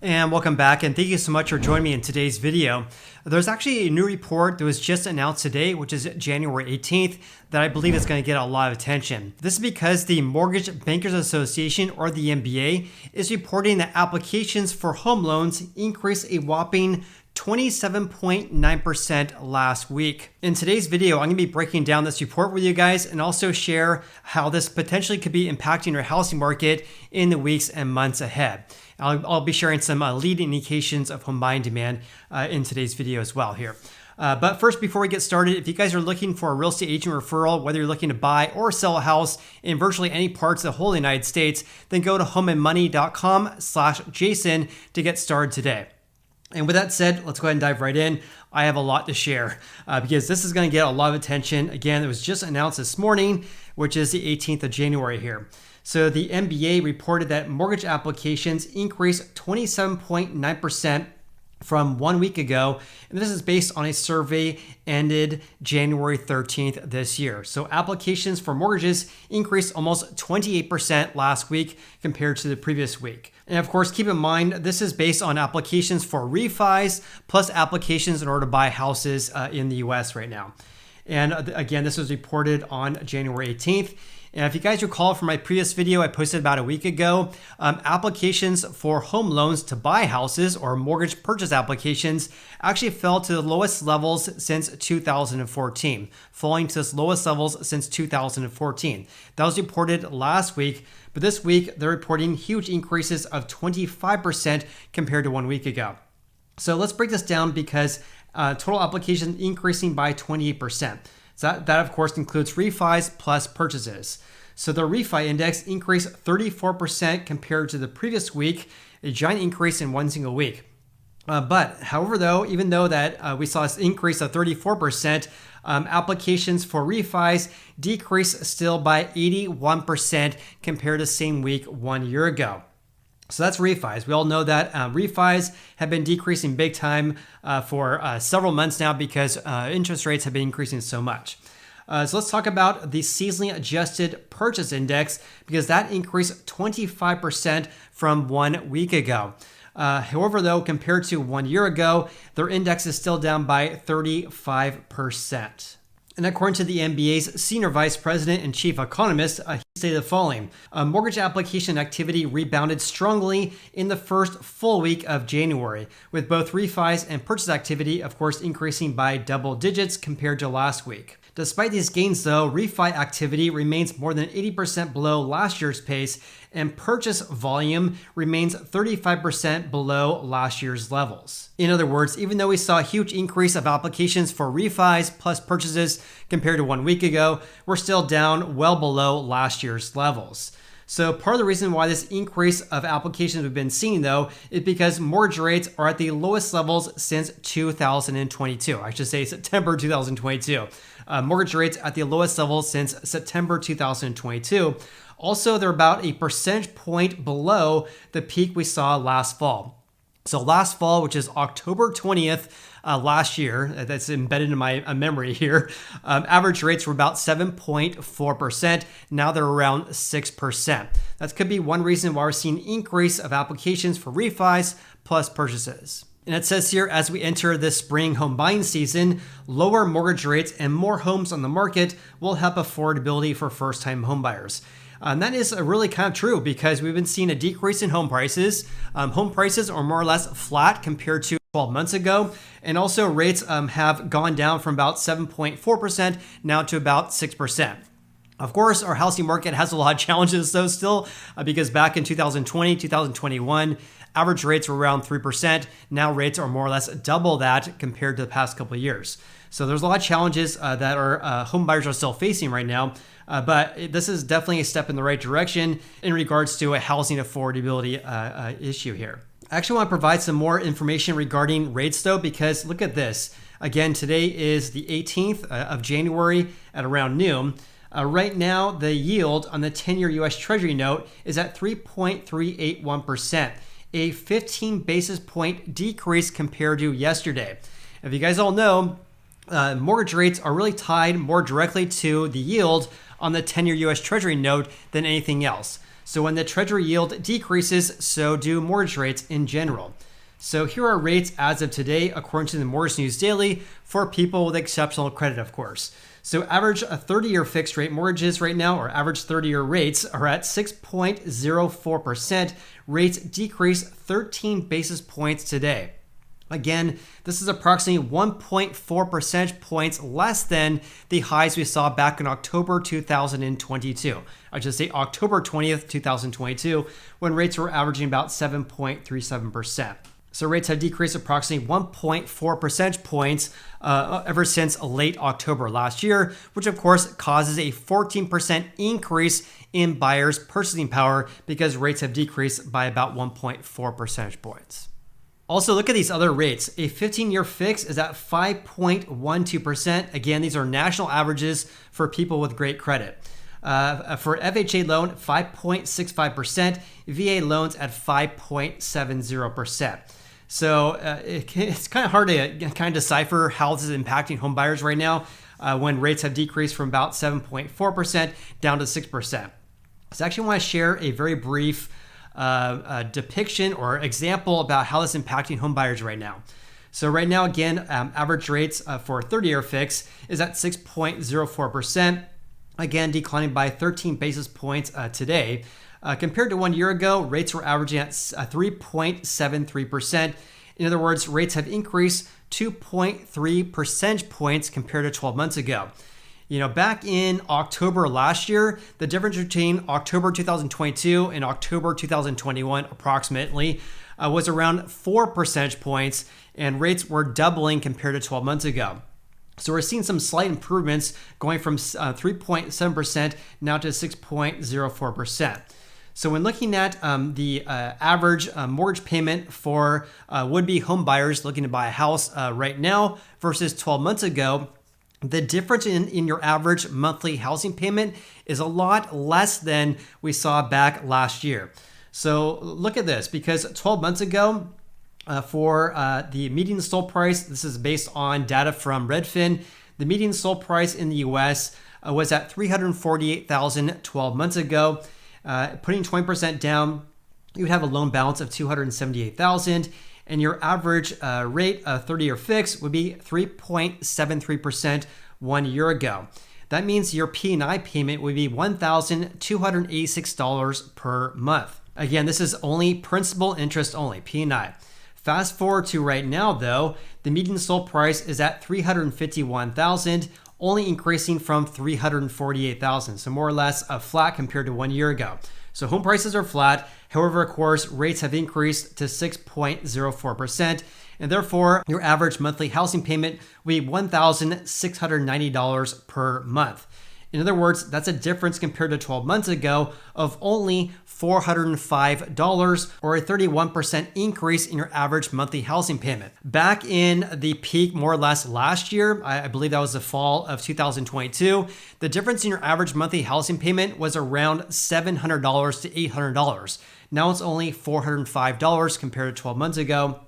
And welcome back, and thank you so much for joining me in today's video. There's actually a new report that was just announced today, which is January 18th, that I believe is going to get a lot of attention. This is because the Mortgage Bankers Association, or the MBA, is reporting that applications for home loans increased a whopping 27.9% last week. In today's video, I'm going to be breaking down this report with you guys and also share how this potentially could be impacting your housing market in the weeks and months ahead. I'll be sharing some lead indications of home buying demand in today's video as well here. But first, before we get started, if you guys are looking for a real estate agent referral, whether you're looking to buy or sell a house in virtually any parts of the whole United States, then go to homeandmoney.com/Jason to get started today. And with that said, let's go ahead and dive right in. I have a lot to share because this is going to get a lot of attention. Again, it was just announced this morning, which is the 18th of January here. So the MBA reported that mortgage applications increased 27.9% from 1 week ago. And this is based on a survey ended January 13th this year. So applications for mortgages increased almost 28% last week compared to the previous week. And of course, keep in mind, this is based on applications for refis plus applications in order to buy houses in the US right now. And again, this was reported on January 18th. And if you guys recall from my previous video I posted about a week ago, applications for home loans to buy houses or mortgage purchase applications actually fell to the lowest levels since 2014, falling to its lowest levels since 2014. That was reported last week, but this week they're reporting huge increases of 25% compared to 1 week ago. So let's break this down because total applications increasing by 28%. So that of course includes refis plus purchases. So the refi index increased 34% compared to the previous week, a giant increase in one single week. But however, though, even though that we saw this increase of 34%, applications for refis decreased still by 81% compared to the same week 1 year ago. So that's refis. We all know that refis have been decreasing big time for several months now because interest rates have been increasing so much. So let's talk about the seasonally adjusted purchase index because that increased 25% from 1 week ago. However, though, compared to 1 year ago, their index is still down by 35%. And according to the MBA's Senior Vice President and Chief Economist, he stated the following: mortgage application activity rebounded strongly in the first full week of January, with both refis and purchase activity, of course, increasing by double digits compared to last week. Despite these gains, though, refi activity remains more than 80% below last year's pace, and purchase volume remains 35% below last year's levels. In other words, even though we saw a huge increase of applications for refis plus purchases compared to 1 week ago, we're still down well below last year's levels. So part of the reason why this increase of applications we've been seeing, though, is because mortgage rates are at the lowest levels since 2022. I should say September 2022. Mortgage rates at the lowest level since September 2022. Also, they're about a percentage point below the peak we saw last fall. So last fall, which is October 20th last year, that's embedded in my memory here, average rates were about 7.4%. Now they're around 6%. That could be one reason why we're seeing an increase of applications for refis plus purchases. And it says here, as we enter this spring home buying season, lower mortgage rates and more homes on the market will help affordability for first-time homebuyers. And that is really kind of true because we've been seeing a decrease in home prices. Home prices are more or less flat compared to 12 months ago. And also rates have gone down from about 7.4% now to about 6%. Of course, our housing market has a lot of challenges though still because back in 2020, 2021, average rates were around 3%. Now rates are more or less double that compared to the past couple of years. So there's a lot of challenges that our home buyers are still facing right now. But this is definitely a step in the right direction in regards to a housing affordability issue here. I actually want to provide some more information regarding rates though, because look at this. Again, today is the 18th of January at around noon. Right now, the yield on the 10-year U.S. Treasury note is at 3.381%, a 15 basis point decrease compared to yesterday. If you guys all know, mortgage rates are really tied more directly to the yield on the 10-year U.S. Treasury note than anything else. So when the treasury yield decreases, so do mortgage rates in general. So here are rates as of today, according to the Mortgage News Daily, for people with exceptional credit, of course. So average 30-year fixed rate mortgages right now, or average 30-year rates, are at 6.04%. Rates decreased 13 basis points today. Again, this is approximately 1.4 percentage points less than the highs we saw back in October 2022. I should say October 20th, 2022, when rates were averaging about 7.37%. So rates have decreased approximately 1.4 percentage points ever since late October last year, which of course causes a 14% increase in buyers' purchasing power because rates have decreased by about 1.4 percentage points. Also, look at these other rates. A 15-year fix is at 5.12%. Again, these are national averages for people with great credit. For FHA loan, 5.65%. VA loans at 5.70%. So it's kind of hard to kind of decipher how this is impacting home buyers right now when rates have decreased from about 7.4% down to 6%. So I actually want to share a very brief depiction or example about how this is impacting home buyers right now. So right now, again, average rates for a 30-year fix is at 6.04%, again, declining by 13 basis points today. Compared to 1 year ago, rates were averaging at 3.73%. In other words, rates have increased 2.3 percentage points compared to 12 months ago. You know, back in October last year, the difference between October 2022 and October 2021 approximately was around 4 percentage points, and rates were doubling compared to 12 months ago. So we're seeing some slight improvements going from 3.7% now to 6.04%. So when looking at the average mortgage payment for would-be home buyers looking to buy a house right now versus 12 months ago, the difference in your average monthly housing payment is a lot less than we saw back last year. So look at this, because 12 months ago, for the median sold price, this is based on data from Redfin, the median sold price in the US was at $348,000 12 months ago. Putting 20% down, you would have a loan balance of $278,000. And your average rate of 30-year fix would be 3.73% 1 year ago. That means your P&I payment would be $1,286 per month. Again, this is only principal interest only, P&I. Fast forward to right now, though, the median sold price is at $351,000, only increasing from $348,000. So more or less flat compared to 1 year ago. So home prices are flat. However, of course, rates have increased to 6.04%, and therefore your average monthly housing payment will be $1,690 per month. In other words, that's a difference compared to 12 months ago of only $405, or a 31% increase in your average monthly housing payment. Back in the peak, more or less last year, I believe that was the fall of 2022, the difference in your average monthly housing payment was around $700 to $800. Now it's only $405 compared to 12 months ago,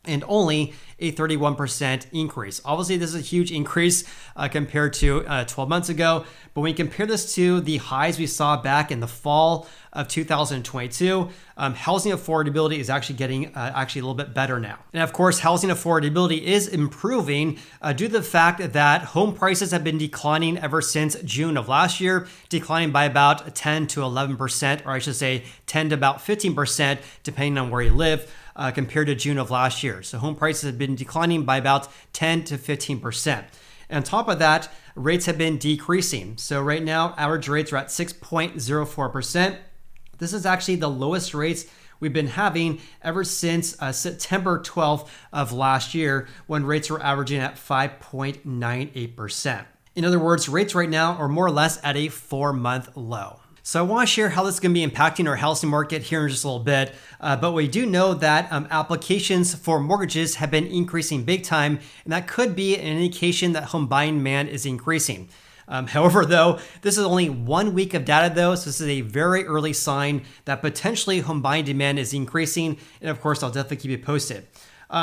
and only a 31% increase. Obviously, this is a huge increase compared to 12 months ago, but when you compare this to the highs we saw back in the fall of 2022, housing affordability is actually getting a little bit better now. And of course, housing affordability is improving due to the fact that home prices have been declining ever since June of last year, declining by about 10 to 11%, or I should say 10 to about 15%, depending on where you live. Compared to June of last year. So home prices have been declining by about 10 to 15%. And on top of that, rates have been decreasing. So right now, average rates are at 6.04%. This is actually the lowest rates we've been having ever since September 12th of last year, when rates were averaging at 5.98%. In other words, rates right now are more or less at a 4-month low. So I want to share how this is going to be impacting our housing market here in just a little bit. But we do know that applications for mortgages have been increasing big time, and that could be an indication that home buying demand is increasing. However, though, this is only 1 week of data, though, so this is a very early sign that potentially home buying demand is increasing. And of course, I'll definitely keep you posted.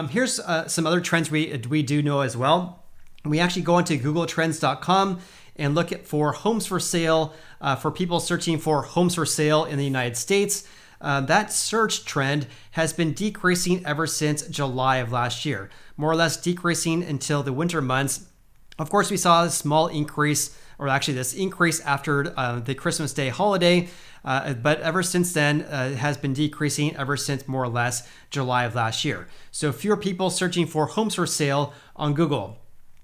Here's some other trends we do know as well. We actually go into googletrends.com, and look for homes for sale for people searching for homes for sale in the United States, that search trend has been decreasing ever since July of last year, more or less decreasing until the winter months. Of course, we saw a small increase, or actually this increase after the Christmas Day holiday, but ever since then, it has been decreasing ever since more or less July of last year. So fewer people searching for homes for sale on Google.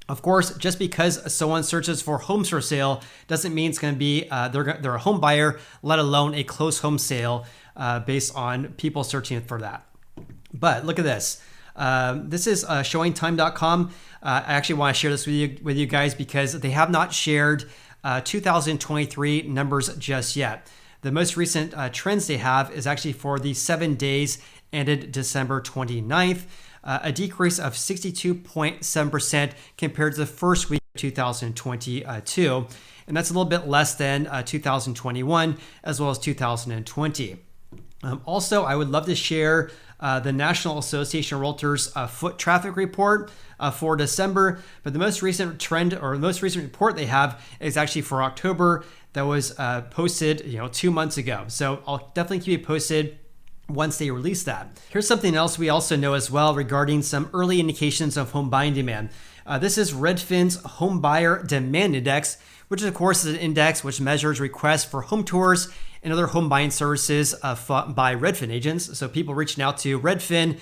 Of course, just because someone searches for homes for sale doesn't mean it's going to be they're a home buyer, let alone a closed home sale based on people searching for that. But look at this. This is showingtime.com. I actually want to share this with you guys because they have not shared 2023 numbers just yet. The most recent trends they have is actually for the 7 days ended December 29th, a decrease of 62.7% compared to the first week of 2022. And that's a little bit less than 2021 as well as 2020. Also, I would love to share the National Association of Realtors foot traffic report for December, but the most recent trend or the most recent report they have is actually for October that was posted 2 months ago. So I'll definitely keep you posted once they release that. Here's something else we also know as well regarding some early indications of home buying demand. This is Redfin's Home Buyer Demand Index, which of course is an index which measures requests for home tours and other home buying services by Redfin agents. So people reaching out to Redfin,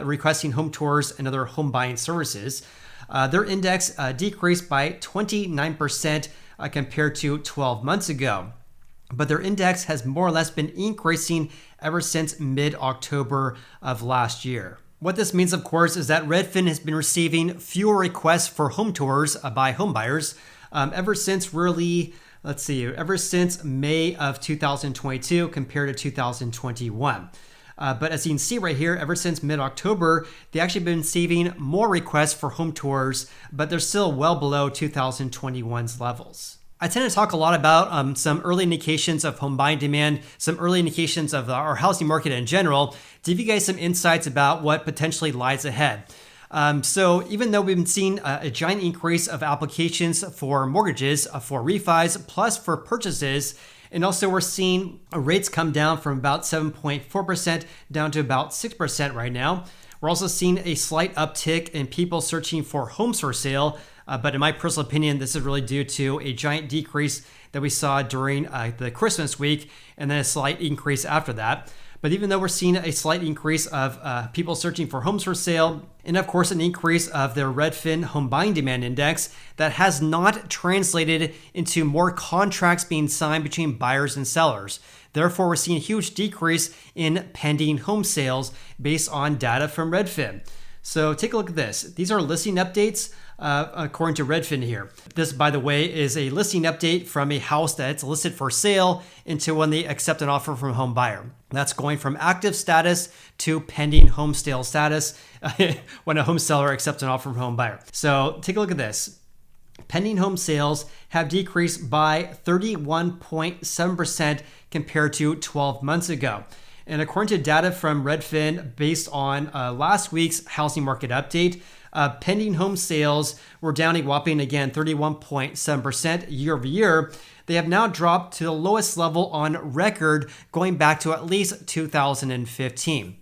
requesting home tours and other home buying services. Their index decreased by 29% compared to 12 months ago. But their index has more or less been increasing ever since mid-October of last year. What this means, of course, is that Redfin has been receiving fewer requests for home tours by home buyers ever since ever since May of 2022 compared to 2021. But as you can see right here, ever since mid-October, they've actually been receiving more requests for home tours, but they're still well below 2021's levels. I tend to talk a lot about some early indications of home buying demand, some early indications of our housing market in general, to give you guys some insights about what potentially lies ahead. So even though we've been seeing a giant increase of applications for mortgages, for refis, plus for purchases, and also we're seeing rates come down from about 7.4% down to about 6% right now. We're also seeing a slight uptick in people searching for homes for sale. But in my personal opinion, this is really due to a giant decrease that we saw during the Christmas week and then a slight increase after that. But even though we're seeing a slight increase of people searching for homes for sale, and of course an increase of their Redfin Home Buying Demand Index, that has not translated into more contracts being signed between buyers and sellers. Therefore, we're seeing a huge decrease in pending home sales based on data from Redfin. So take a look at this. These are listing updates according to Redfin here. This, by the way, is a listing update from a house that's listed for sale into when they accept an offer from a home buyer. That's going from active status to pending home sale status when a home seller accepts an offer from a home buyer. So take a look at this. Pending home sales have decreased by 31.7% compared to 12 months ago. And according to data from Redfin, based on last week's housing market update, pending home sales were down a whopping, again, 31.7% year over year. They have now dropped to the lowest level on record going back to at least 2015.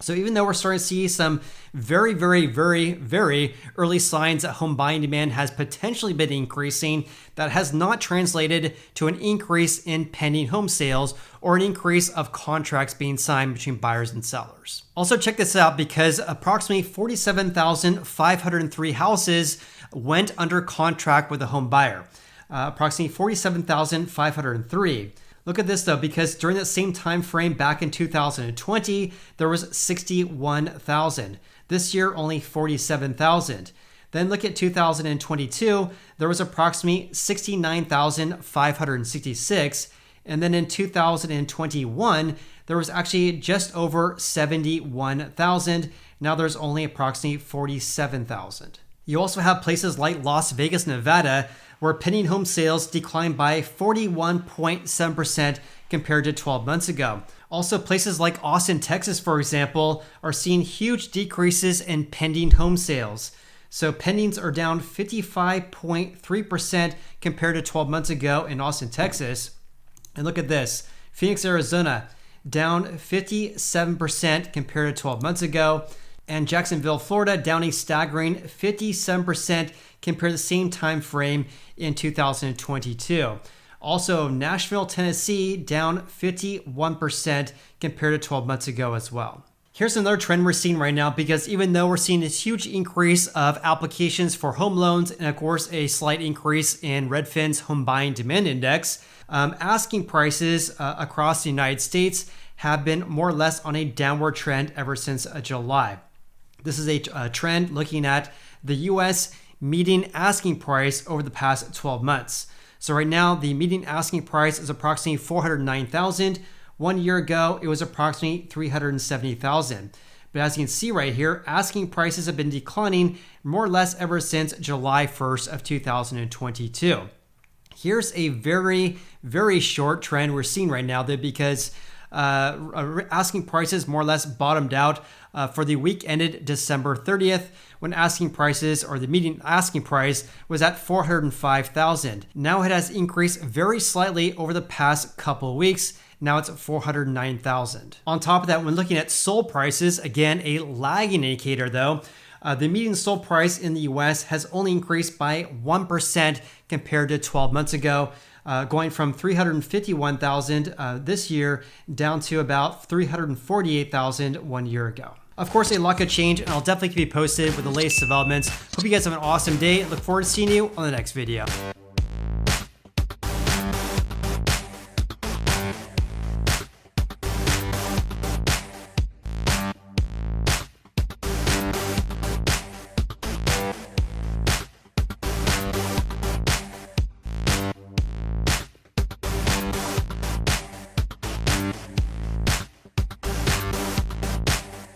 So even though we're starting to see some very, very, very, very early signs that home buying demand has potentially been increasing, that has not translated to an increase in pending home sales or an increase of contracts being signed between buyers and sellers. Also check this out, because approximately 47,503 houses went under contract with a home buyer. Approximately 47,503. Look at this though, because during that same time frame back in 2020, there was 61,000. This year, only 47,000. Then look at 2022, there was approximately 69,566. And then in 2021, there was actually just over 71,000. Now there's only approximately 47,000. You also have places like Las Vegas, Nevada, where pending home sales declined by 41.7% compared to 12 months ago. Also, places like Austin, Texas, for example, are seeing huge decreases in pending home sales. So pendings are down 55.3% compared to 12 months ago in Austin, Texas. And look at this, Phoenix, Arizona, down 57% compared to 12 months ago. And Jacksonville, Florida, down a staggering 57% compared to the same time frame in 2022. Also, Nashville, Tennessee, down 51% compared to 12 months ago as well. Here's another trend we're seeing right now, because even though we're seeing this huge increase of applications for home loans and of course a slight increase in Redfin's home buying demand index, asking prices across the United States have been more or less on a downward trend ever since July. This is a trend looking at the US median asking price over the past 12 months. So right now, the median asking price is approximately $409,000. 1 year ago, it was approximately $370,000. But as you can see right here, asking prices have been declining more or less ever since July 1st of 2022. Here's a very, very short trend we're seeing right now, though, because asking prices more or less bottomed out for the week ended December 30th, when asking prices, or the median asking price, was at $405,000. Now it has increased very slightly over the past couple of weeks. Now it's $409,000. On top of that, when looking at sold prices, again, a lagging indicator though, the median sold price in the US has only increased by 1% compared to 12 months ago, going from $351,000 this year down to about $348,000 1 year ago. Of course, a lot could change, and I'll definitely keep you posted with the latest developments. Hope you guys have an awesome day. Look forward to seeing you on the next video.